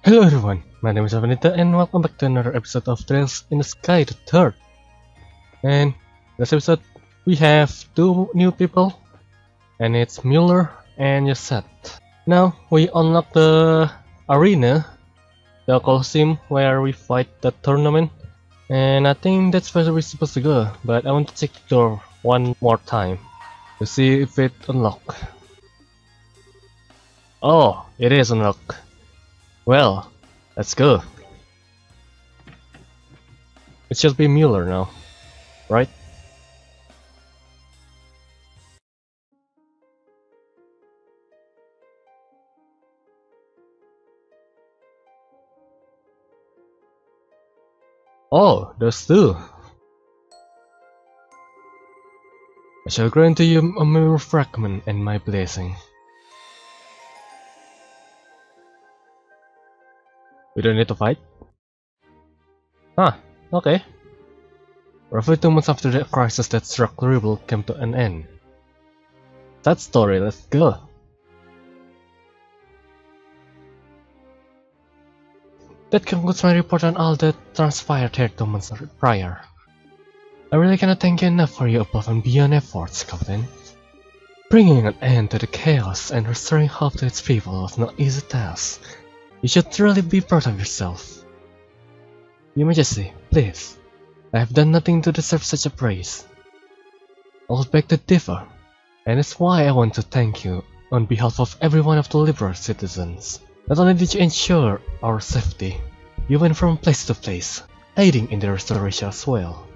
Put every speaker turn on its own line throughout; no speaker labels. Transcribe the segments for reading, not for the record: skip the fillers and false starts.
Hello everyone, my name is Shafwan and welcome back to another episode of Trails in the Sky the Third. And this episode we have two new people, and it's Mueller and Yasset. Now we unlock the arena, the Coliseum where we fight the tournament, and I think that's where we're supposed to go, but I want to check the door one more time to see if it unlocked. Oh, it is unlocked. Well, let's go. It should be Mueller now, right? Oh, those two. I shall grant to you a mirror fragment and my blessing. We don't need to fight? Ah, okay. Roughly 2 months after the crisis that struck the rebel came to an end. That story, let's go. That concludes my report on all that transpired here 2 months prior. I really cannot thank you enough for your above and beyond efforts, Captain. Bringing an end to the chaos and restoring hope to its people was no easy task. You should truly be proud of yourself. Your Majesty, please. I have done nothing to deserve such a praise. I will beg to differ, and it's why I want to thank you on behalf of every one of the liberal citizens. Not only did you ensure our safety, you went from place to place, aiding in the restoration as well.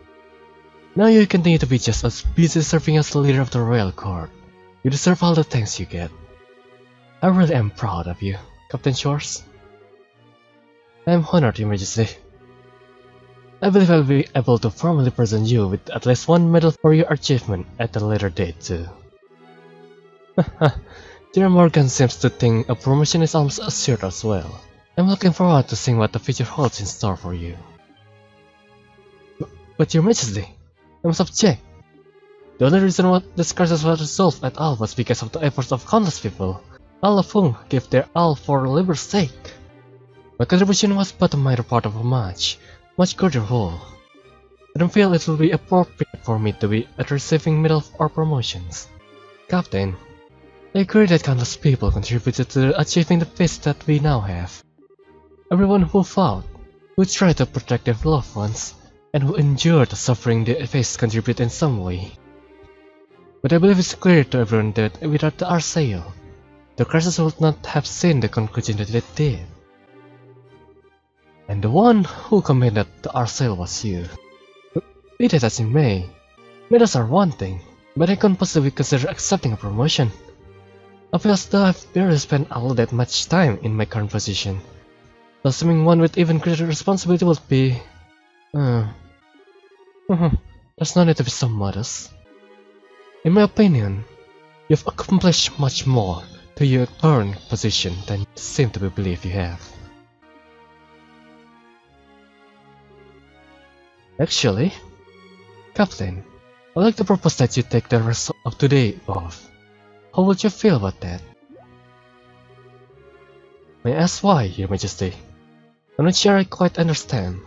Now you continue to be just as busy serving as the leader of the royal court. You deserve all the thanks you get. I really am proud of you, Captain Shores. I am honored, Your Majesty. I believe I will be able to formally present you with at least one medal for your achievement at a later date too. General Morgan seems to think a promotion is almost assured as well. I'm looking forward to seeing what the future holds in store for you. But Your Majesty, I must object. The only reason why this crisis was resolved at all was because of the efforts of countless people, all of whom gave their all for Liber's sake. My contribution was but a minor part of a much greater whole. I don't feel it will be appropriate for me to be at receiving medals or promotions. Captain, I agree that countless people contributed to achieving the peace that we now have. Everyone who fought, who tried to protect their loved ones, and who endured the suffering they faced contribute in some way. But I believe it's clear to everyone that without the Arsail, the crisis would not have seen the conclusion that it did. And the one who committed the Arsail was you. Be that as it may, medals are one thing, but I can't possibly consider accepting a promotion. I feel as though I've barely spent all that much time in my current position. Assuming one with even greater responsibility would be... There's no need to be so modest. In my opinion, you've accomplished much more to your current position than you seem to believe you have. Actually, Captain, I'd like to propose that you take the rest of today off. How would you feel about that? May I ask why, Your Majesty? I'm not sure I quite understand.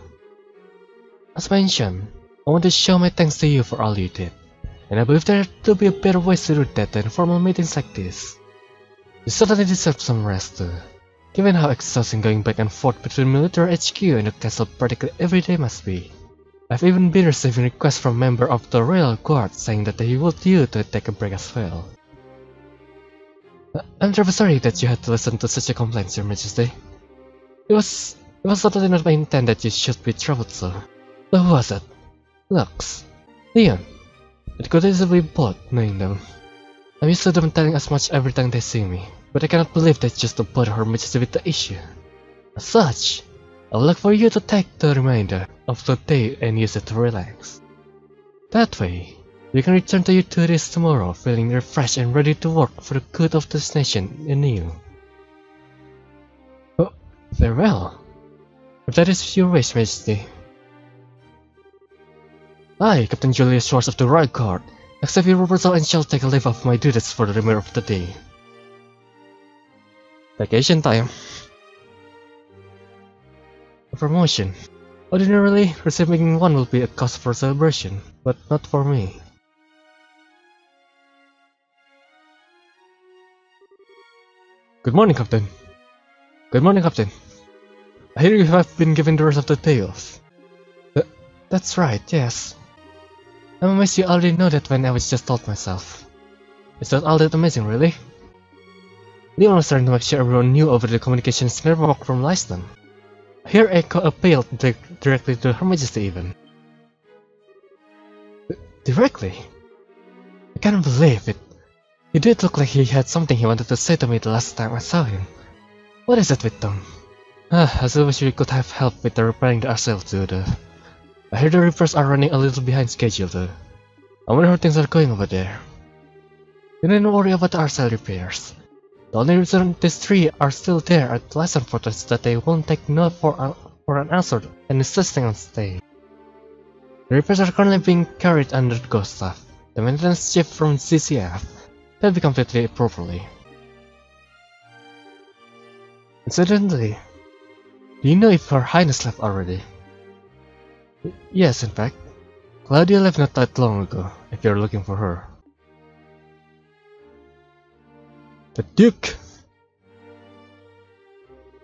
As mentioned, I want to show my thanks to you for all you did, and I believe there to be a better way to do that than formal meetings like this. You certainly deserve some rest too, given how exhausting going back and forth between military HQ and the castle practically every day must be. I've even been receiving requests from members of the royal guard saying that they want you to take a break as well. I'm terribly sorry that you had to listen to such a complaint, Your Majesty. It was certainly not my intent that you should be troubled so. But who was it? Lux? Leon? It could easily be both, knowing them. I'm used to them telling as much every time they see me, but I cannot believe that just to bother Her Majesty with the issue. As such, I would like for you to take the remainder of the day and use it to relax. That way, you can return to your duties tomorrow feeling refreshed and ready to work for the good of this nation anew. Oh, very well. If that is your wish, Majesty. I, Captain Julius Shores of the Royal Guard, accept your proposal and shall take a leave of my duties for the remainder of the day. Vacation time. A promotion. Ordinarily, receiving one will be a cause for celebration, but not for me. Good morning, Captain. Good morning, Captain. I hear you have been given the rest of the day off. That's right, yes. I'm amazed you already know that when I was just told myself. Is that all that amazing, really? Leon was trying to make sure everyone knew over the communications network from Lyston. Here Echo appealed directly to Her Majesty even. Directly? I can't believe it. He did look like he had something he wanted to say to me the last time I saw him. What is it with them? I still wish we could have helped with repairing the Arcel too though. I hear the repairs are running a little behind schedule though. I wonder how things are going over there. You needn't worry about the Arcel repairs. The only reason these three are still there at the Lesson Fortress is that they won't take no for an answer and insisting on staying. The repairs are currently being carried under the Ghost staff, the maintenance chief from CCF. They'll be completed properly. Incidentally, do you know if Her Highness left already? Yes, in fact. Claudia left not that long ago, if you're looking for her. The Duke!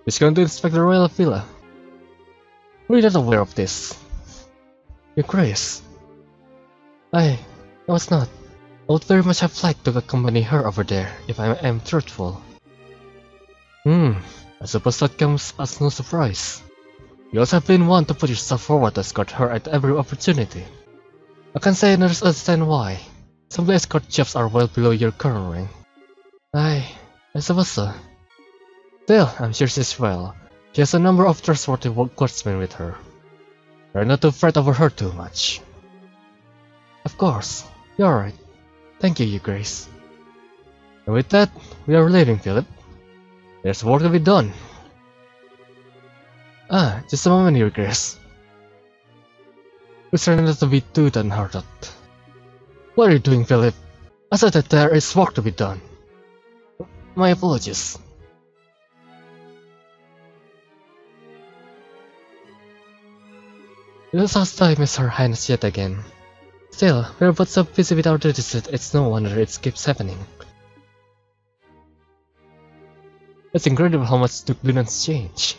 He's going to inspect the royal villa. We're not aware of this. Your Grace. I was not. I would very much have liked to accompany her over there, if I am truthful. I suppose that comes as no surprise. You also have been one to put yourself forward to escort her at every opportunity. I can say and understand why. Some of the escort jobs are well below your current rank. I suppose so. Still, I'm sure she's well. She has a number of trustworthy guardsmen with her. Try not to fret over her too much. Of course, you're right. Thank you, Your Grace. And with that, we are leaving, Philip. There's work to be done. Just a moment, Your Grace. Please try not to be too downhearted. What are you doing, Philip? I said that there is work to be done. My apologies. It was last time Miss Her Highness yet again. Still, we're both so busy with our duties that it's no wonder it keeps happening. It's incredible how much Duke Dunan's changed.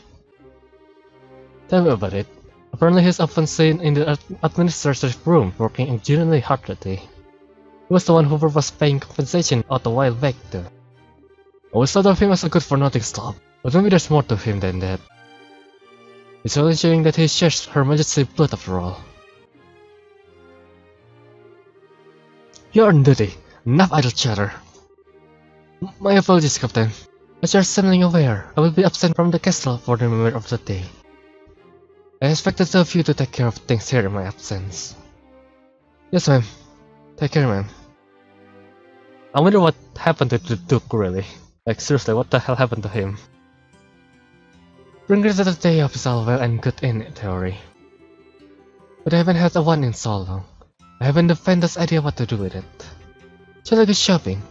Tell me about it. Apparently he's often seen in the administrative room working genuinely hard that day. He was the one who was paying compensation out a while back though. I always thought of him as a good for nothing slob, but maybe there's more to him than that. It's only showing that he shares Her Majesty's blood after all. You're on duty. Enough idle chatter. My apologies, Captain. As you're suddenly aware, I will be absent from the castle for the remainder of the day. I expected two of you to take care of things here in my absence. Yes, ma'am. Take care, ma'am. I wonder what happened to the Duke, really. Like, seriously, what the hell happened to him? Bring her to the day off is all well and good in theory. But I haven't had a one in so long. I haven't the faintest idea what to do with it. Shall I go shopping?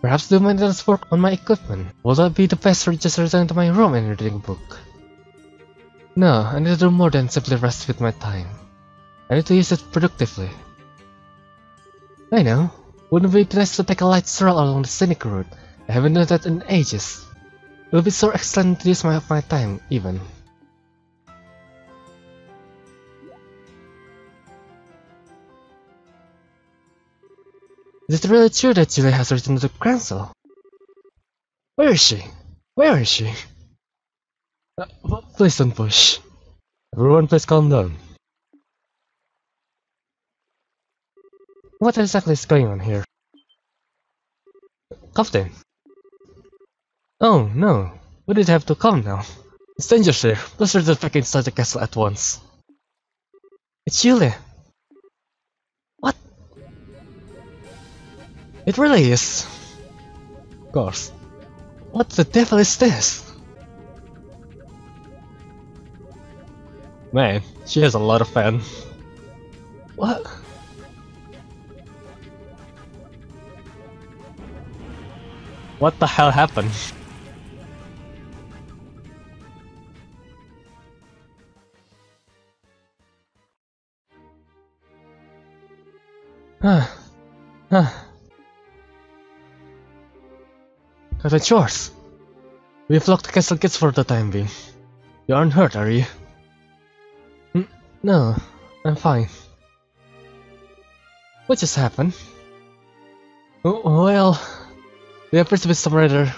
Perhaps do maintenance work on my equipment? Will that be the best for just returning to my room and reading a book? No, I need to do more than simply rest with my time. I need to use it productively. I know. Wouldn't it be nice to take a light stroll along the scenic route? I haven't done that in ages. It will be so excellent to use my time, even. Is it really true that Julia has returned to the council? Where is she? Where is she? Please don't push. Everyone please calm down. What exactly is going on here? Captain? Oh no, we did have to come now. It's dangerous here. Let's return back inside the castle at once. It's Julia. What? It really is. Of course. What the devil is this? Man, she has a lot of fans. What? What the hell happened? Huh. Huh. Captain Shores, we've locked the castle gates for the time being. You aren't hurt, are you? No, I'm fine. What just happened? Oh, well, there appears to be some rather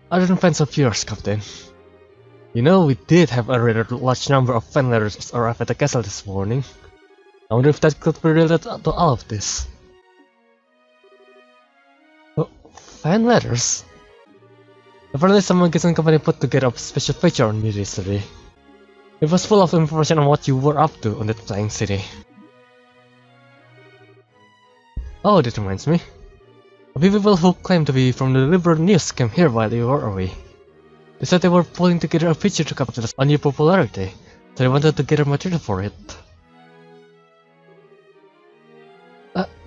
ardent fans of yours, Captain. You know, we did have a rather large number of fan letters arrive at the castle this morning. I wonder if that could be related to all of this. Oh, fan letters? Apparently someone Gizon company put together a special feature on me recently. It was full of information on what you were up to on that flying city. Oh, that reminds me. A few people who claim to be from the Liberal News came here while you were away. They said they were pulling together a feature to capitalize on your popularity, so they wanted to gather material for it.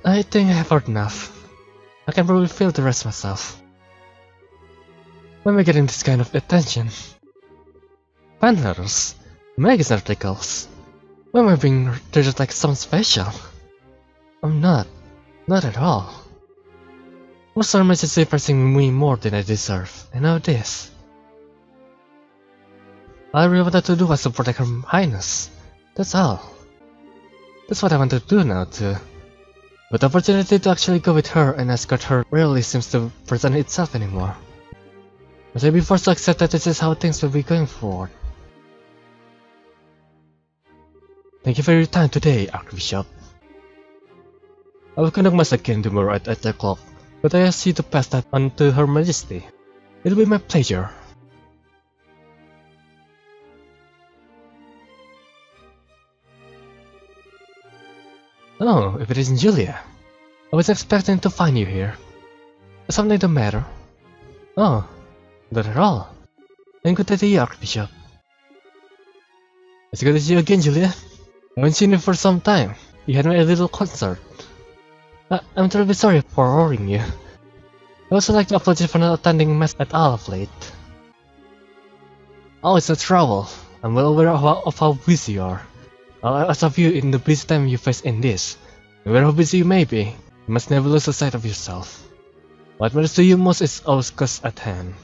I think I have heard enough. I can probably feel the rest myself. Why am I getting this kind of attention? Fan letters, magazine articles. Why am I being treated like something special? I'm not at all. Most are messages impressing me more than I deserve, and now this. All I really wanted to do was to protect Her Highness. That's all. That's what I want to do now too. But the opportunity to actually go with her and escort her rarely seems to present itself anymore. But I'll be forced to accept that this is how things will be going forward. Thank you for your time today, Archbishop. I will conduct mass again tomorrow at 8 o'clock, but I ask you to pass that on to Her Majesty. It'll be my pleasure. Oh, if it isn't Julia. I was expecting to find you here. Is something the matter? Oh, not at all. And good day to you, Archbishop. It's good to see you again, Julia. I haven't seen you for some time. You had a little concert. I'm terribly sorry for worrying you. I also like to apologize for not attending mass at all of late. Oh, it's no trouble. I'm well aware of how busy you are. I'll ask of you in the busy time you face in this. No matter how busy you may be, you must never lose sight of yourself. What matters to you most is always cause at hand.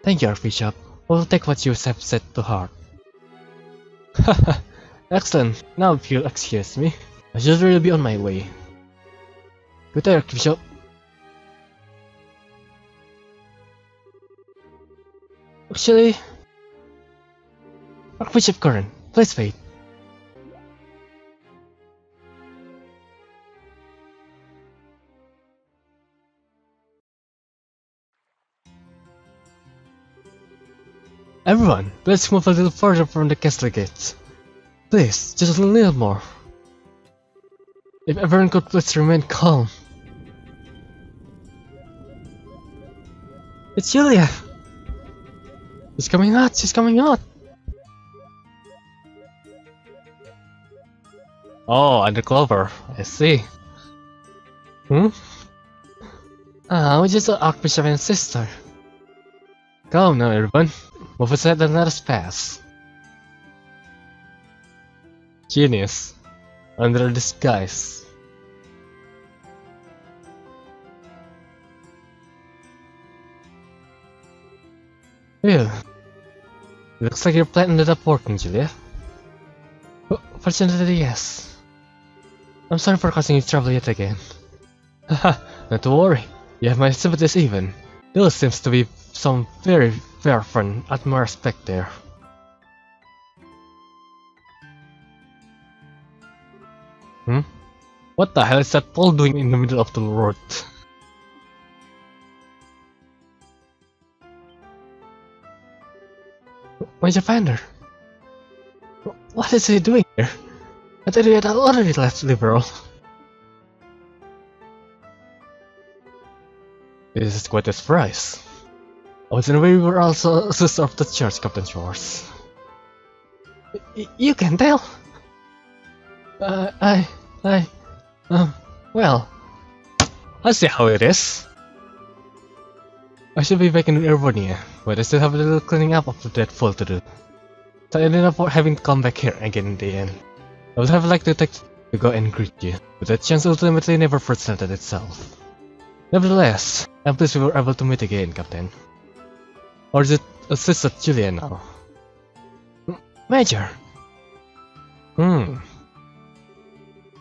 Thank you, Archbishop. I will take what you have said to heart. Haha, excellent. Now if you'll excuse me, I should really be on my way. Good day, Archbishop. Actually, Archbishop Curran, please wait. Everyone, let's move a little further from the castle gates. Please, just a little more. If everyone could please remain calm. It's Julia! She's coming out! She's coming out! Oh, undercover. I see. I'm just an Archbishop and sister. Come now, everyone. Move aside and let us pass. Genius. Under disguise. Ew. Looks like your plan ended up working, Julia. Fortunately, yes. I'm sorry for causing you trouble yet again. Haha, not to worry. You have my sympathies even. There seems to be some very fair friend at my respect there. What the hell is that Paul doing in the middle of the road? Major Vander! What is he doing here? I thought he had already left Liberal. This is quite a surprise. I was in a way we were also a sister of the church, Captain Shores. You can tell? Well, I see how it is. I should be back in Irvonia, but I still have a little cleaning up of that fool to do. So I ended up having to come back here again in the end. I would have liked to take to go and greet you, but that chance ultimately never presented itself. Nevertheless, I'm pleased we were able to meet again, Captain. Or is it Assistant Julia now? Major!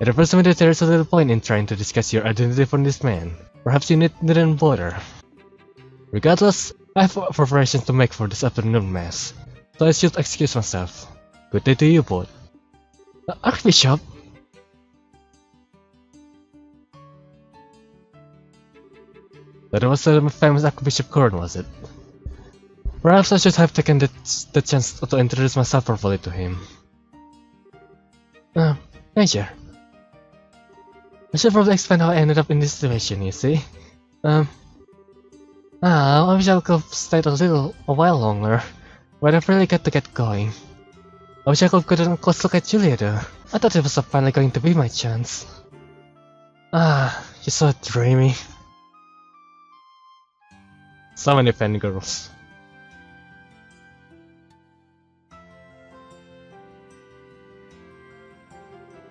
It occurs to me that there's a little point in trying to discuss your identity from this man. Perhaps you needn't bother. Regardless, I have preparations to make for this afternoon mass, so I should excuse myself. Good day to you both. Archbishop? That was the famous Archbishop Curran, was it? Perhaps I should have taken the chance to introduce myself properly to him. Major. I should probably explain how I ended up in this situation, you see? I wish I could have stayed a while longer, but I've really got to get going. I wish I could get a close look at Julia though. I thought it was finally going to be my chance. She's so dreamy. So many fangirls.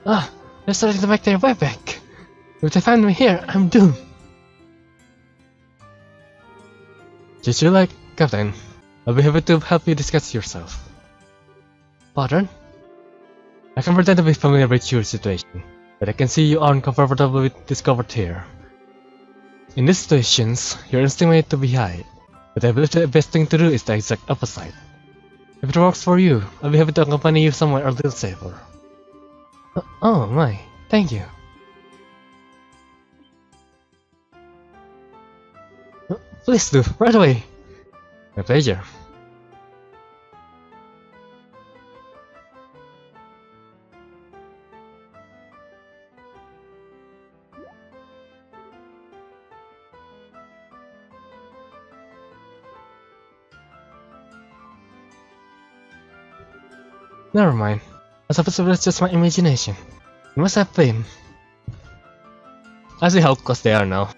They're starting to make their way back. If they find me here, I'm doomed. Just you like, Captain. I'll be happy to help you discuss yourself. Pardon? I can pretend to be familiar with your situation, but I can see you aren't comfortable with discovered here. In these situations, your instinct may to be high, but I believe the best thing to do is the exact opposite. If it works for you, I'll be happy to accompany you somewhere a little safer. Oh my, thank you. Please do, right away. My pleasure. Never mind. I suppose it was just my imagination. It must have been. I see how close they are now.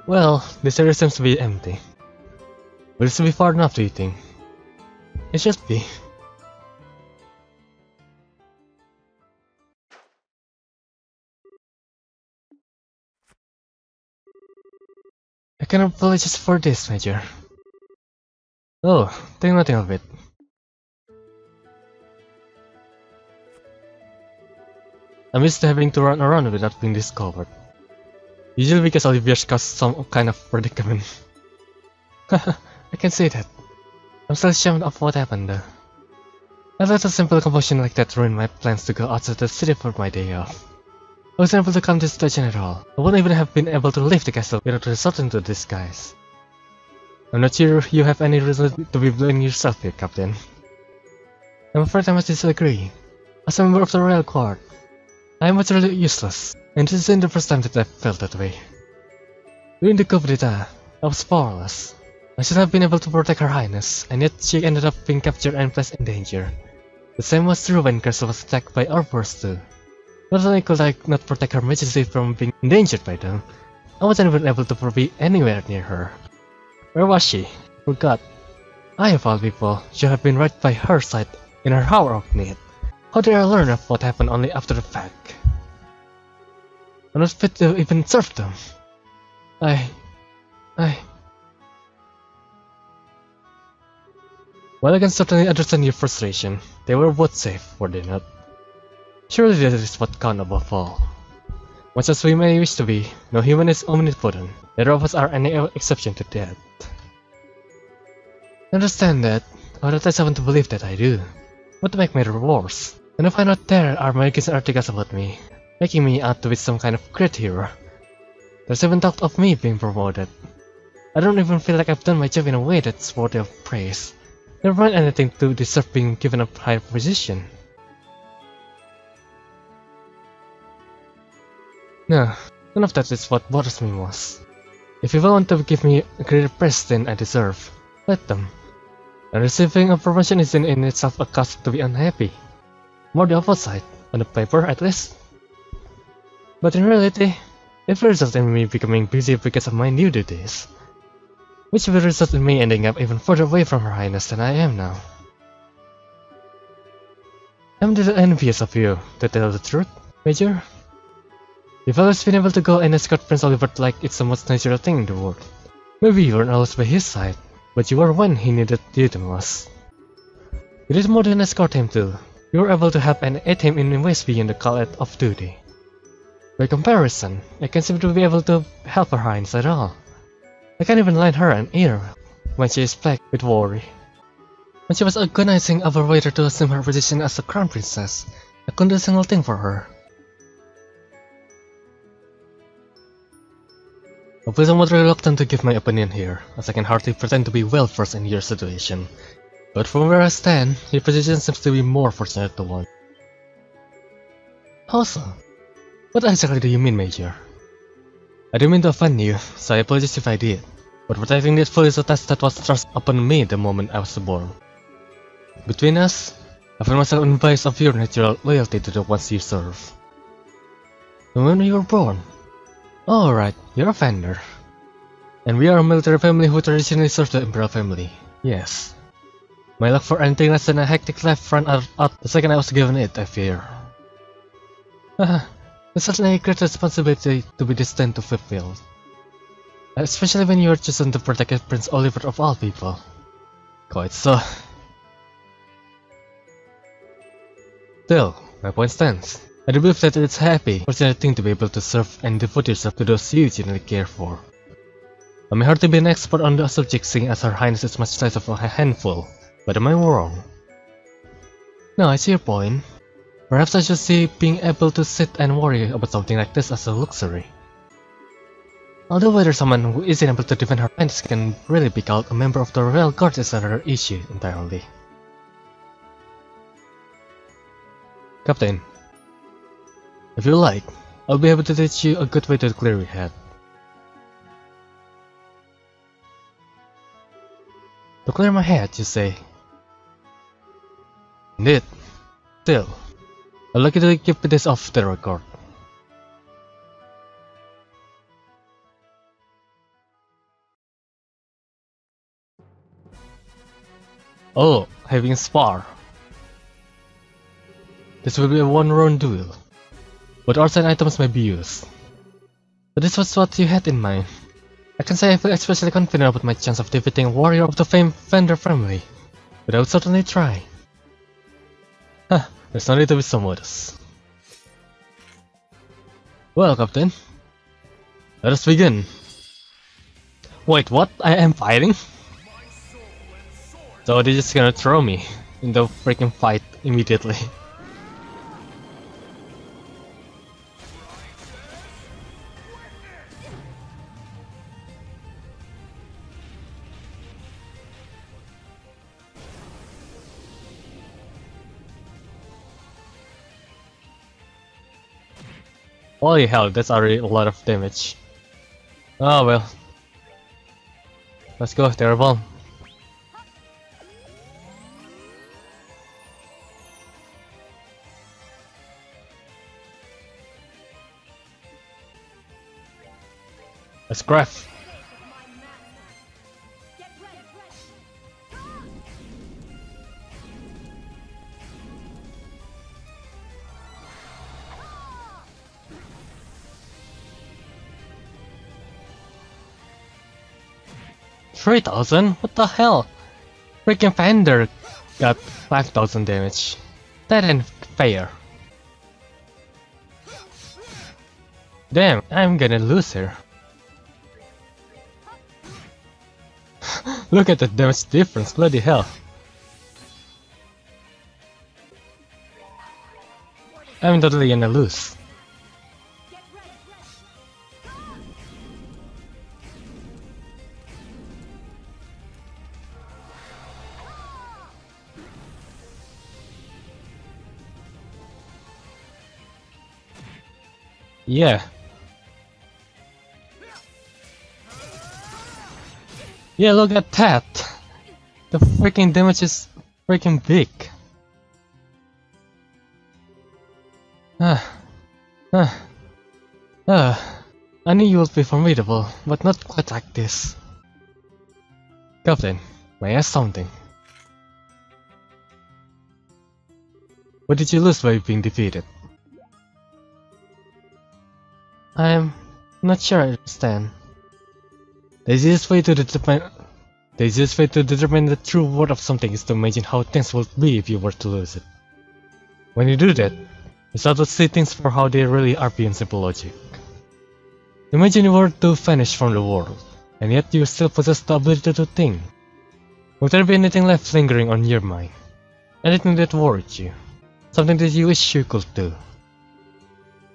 Well, this area seems to be empty. Will this be far enough, do you think? It should be. I can apologize for this, Major. Oh, think nothing of it. I'm used to having to run around without being discovered. Usually because Olivia's caused some kind of predicament. I can say that. I'm still ashamed of what happened though. I let a simple commotion like that ruin my plans to go outside the city for my day off. I wasn't able to calm this situation at all. I wouldn't even have been able to leave the castle without resorting to disguise. I'm not sure you have any reason to be blaming yourself here, Captain. I'm afraid I must disagree. As a member of the royal court, I am utterly useless, and this isn't the first time that I've felt that way. During the coup d'etat, I was powerless. I should have been able to protect Her Highness, and yet she ended up being captured and placed in danger. The same was true when Castle was attacked by Orpheus too. Not only could I not protect Her Majesty from being endangered by them, I wasn't even able to be anywhere near her. Where was she? Forgot. I of all people should have been right by her side in her hour of need. How did I learn of what happened only after the fact? I'm not fit to even serve them. While I can certainly understand your frustration, they were both safe, were they not? Surely that is what counts above all. Much as we may wish to be, no human is omnipotent. Neither of us are any exception to that. I understand that, but at least I want to believe that I do. What to make matters worse, and I find out there are magazines and articles about me, making me out to be some kind of great hero. There's even talk of me being promoted. I don't even feel like I've done my job in a way that's worthy of praise. Never mind anything to deserve being given a higher position. No, none of that is what bothers me most. If people want to give me a greater praise than I deserve, let them. And receiving a promotion isn't in itself a cause to be unhappy. More the opposite, on the paper at least. But in reality, it will result in me becoming busy because of my new duties, which will result in me ending up even further away from Her Highness than I am now. I'm a little envious of you, to tell the truth, Major. You've always been able to go and escort Prince Oliver like it's the most natural thing in the world. Maybe you weren't always by his side, but you were when he needed you the most. You did more than escort him too. You were able to help and aid him in ways beyond the call of duty. By comparison, I can't seem to be able to help her Highness at all. I can't even lend her an ear when she is plagued with worry. When she was agonizing over whether to assume her position as a crown princess, I couldn't do a single thing for her. I feel somewhat reluctant to give my opinion here, as I can hardly pretend to be well versed in your situation. But from where I stand, your position seems to be more fortunate than one. Also, what exactly do you mean, Major? I didn't mean to offend you, so I apologize if I did. But protecting this fool is a task that was thrust upon me the moment I was born. Between us, I find myself envious of your natural loyalty to the ones you serve. And when you were born? Alright, you're a Fender. And we are a military family who traditionally served the Imperial family. Yes. My luck for anything less than a hectic life ran out the second I was given it, I fear. Haha, it's certainly a great responsibility to be destined to fulfill. Especially when you are chosen to protect Prince Oliver of all people. Quite so. Still, my point stands. I do believe that it's a happy, fortunate thing to be able to serve and devote yourself to those you genuinely care for. I may hardly be an expert on the subject seeing as Her Highness is much size of a handful, but am I wrong? No, I see your point. Perhaps I should see being able to sit and worry about something like this as a luxury. Although whether someone who isn't able to defend Her Highness can really be called a member of the Royal Guard is another issue entirely. Captain, if you like, I'll be able to teach you a good way to clear your head. To clear my head, you say? Indeed. Still, I'd like you to keep this off the record. Oh, having spar. This will be a one-round duel. But arts and items may be used. So this was what you had in mind. I can say I feel especially confident about my chance of defeating a warrior of the famed Fender family. But I would certainly try. Huh, there's no need to be so modest. Well, Captain. Let us begin. Wait, what? I am fighting? So they're just gonna throw me in the freaking fight immediately. Holy hell, that's already a lot of damage. Oh well. Let's go, terrible. Let's craft. $3,000? What the hell? Freaking Fender got 5,000 damage. That ain't fair. Damn, I'm gonna lose here. Look at the damage difference, bloody hell. I'm totally gonna lose. Yeah. Yeah, look at that! The freaking damage is freaking big. I knew you would be formidable, but not quite like this. Captain, may I ask something? What did you lose by being defeated? I'm not sure I understand. The easiest way to determine the true worth of something is to imagine how things would be if you were to lose it. When you do that, you start to see things for how they really are beyond simple logic. Imagine you were to vanish from the world, and yet you still possess the ability to think. Would there be anything left lingering on your mind? Anything that worried you? Something that you wish you could do?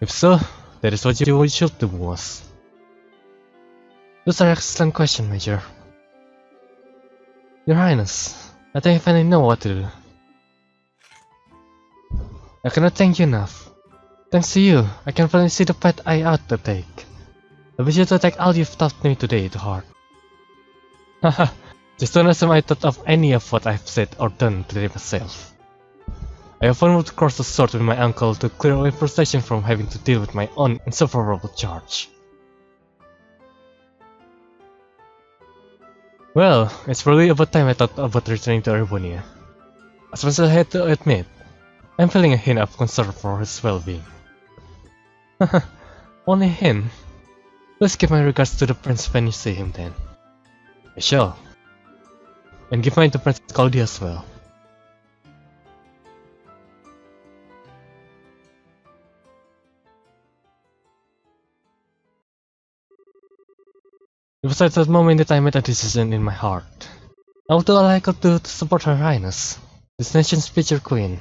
If so, that is what you should do most. Those are excellent questions, Major. Your Highness, I think I finally know what to do. I cannot thank you enough. Thanks to you, I can finally see the path I ought to take. I wish you to take all you've taught me today to heart. Haha, just don't assume I thought of any of what I've said or done today myself. I often would cross the sword with my uncle to clear away frustration from having to deal with my own insufferable charge. Well, it's probably about time I thought about returning to Urbonia. As much as I had to admit, I'm feeling a hint of concern for his well-being. Haha, only a hint? Let's give my regards to the prince when you see him then. I shall. And give mine to Princess Claudia as well. It was at that moment that I made a decision in my heart. I would do all I could do to support Her Highness, this nation's future queen.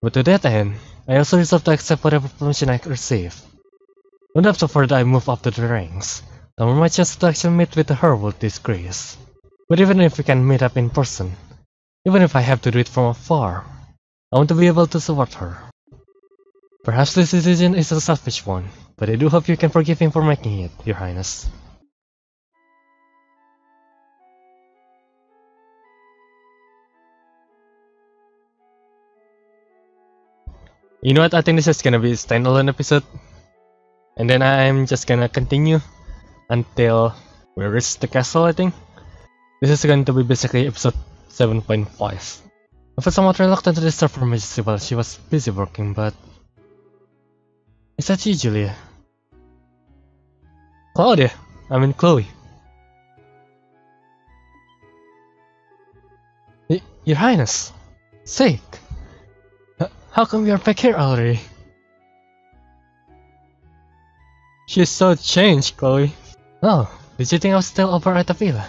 But to that end, I also resolved to accept whatever permission I could receive. No doubt the further I move up to the ranks, the more my chance to actually meet with her will decrease. But even if we can meet up in person, even if I have to do it from afar, I want to be able to support her. Perhaps this decision is a selfish one, but I do hope you can forgive me for making it, Your Highness. You know what, I think this is gonna be a standalone episode. And then I'm just gonna continue until we reach the castle, I think. This is going to be basically episode 7.5. I felt somewhat reluctant to disturb her majesty while she was busy working, but... Is that you, Julia? Claudia! I mean Chloe. Your Highness! Sake! How come we are back here already? She's so changed, Chloe. Oh, did you think I was still over at the villa?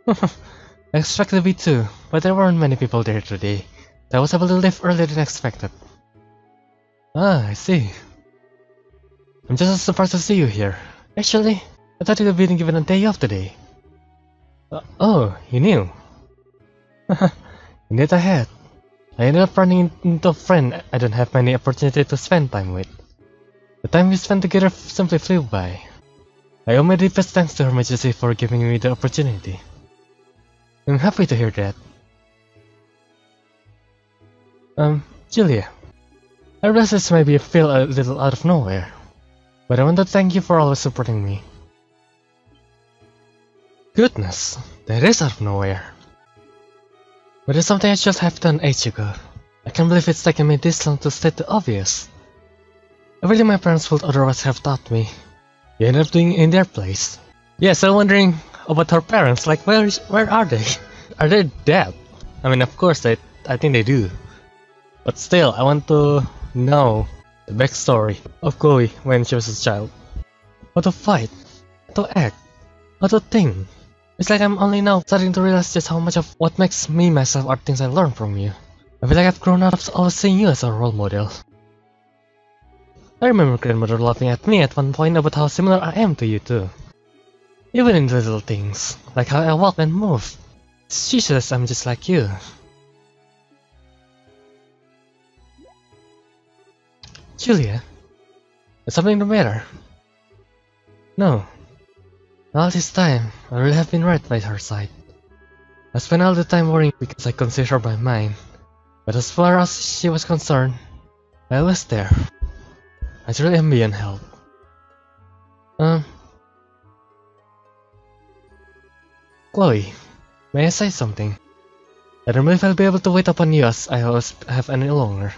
I expected to be too, but there weren't many people there today. I was able to leave earlier than expected. Ah, I see. I'm just as surprised to see you here. Actually, I thought you'd been given a day off today. Oh, you knew? Indeed I had. I ended up running into a friend I don't have many opportunities to spend time with. The time we spent together simply flew by. I owe my deepest thanks to Her Majesty for giving me the opportunity. I'm happy to hear that. Julia. I realize this may feel a little out of nowhere, but I want to thank you for always supporting me. Goodness, that is out of nowhere. But it's something I should have done ages ago. I can't believe it's taken me this long to state the obvious. Everything my parents would otherwise have taught me, they ended up doing in their place. Yeah, so wondering about her parents, like where are they? Are they dead? I mean, of course I think they do. But still, I want to know the backstory of Chloe when she was a child. How to fight, how to act, how to think. It's like I'm only now starting to realize just how much of what makes me myself are things I learned from you. I feel like I've grown out of always seeing you as a role model. I remember grandmother laughing at me at one point about how similar I am to you too. Even in little things, like how I walk and move. She says I'm just like you. Julia? Is something the matter? No. All this time, I really have been right by her side. I spent all the time worrying because I considered her by mine. But as far as she was concerned, I was there. I truly am beyond help. Chloe, may I say something? I don't know if I'll be able to wait upon you as I always have any longer.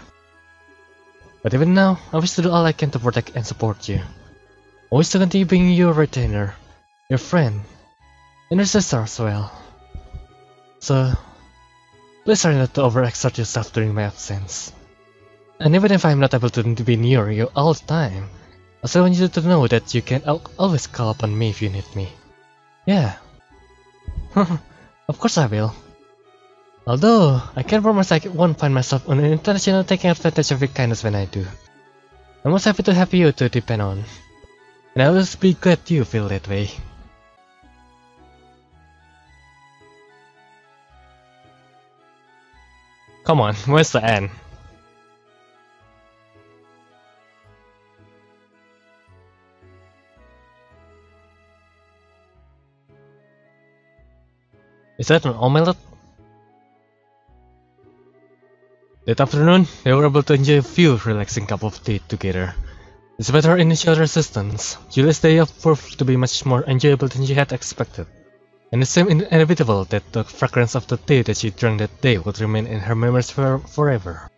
But even now, I wish to do all I can to protect and support you. I wish to continue being your retainer, your friend, and your sister as well. So, please try not to overexert yourself during my absence. And even if I'm not able to be near you all the time, I still want you to know that you can always call upon me if you need me. Yeah. Of course I will. Although, I can't promise I won't find myself unintentionally taking advantage of your kindness when I do. I'm most happy to have you to depend on. And I'll just be glad you feel that way. Come on, where's the end? Is that an omelette? That afternoon, they were able to enjoy a few relaxing cup of tea together. Despite her initial resistance, Julia's day off proved to be much more enjoyable than she had expected. And it seemed inevitable that the fragrance of the tea that she drank that day would remain in her memories forever.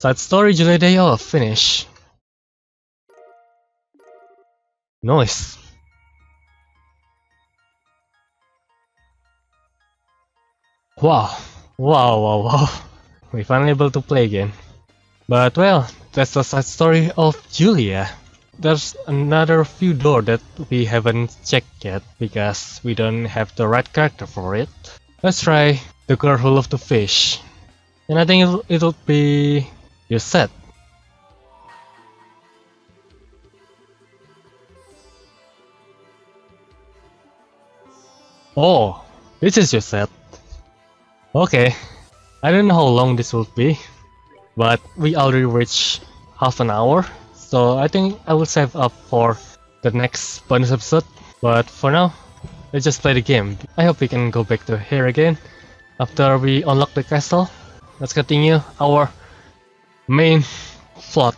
Side story, Julia day off, finish. Noise. Wow. Wow. We finally able to play again. But well, that's the side story of Julia. There's another few doors that we haven't checked yet because we don't have the right character for it. Let's try the girl who loved to fish. And I think it'll be Yusette. Oh, this is Yusette. Okay, I don't know how long this will be, but we already reached half an hour, so I think I will save up for the next bonus episode. But for now, let's just play the game. I hope we can go back to here again after we unlock the castle. Let's continue our main plot.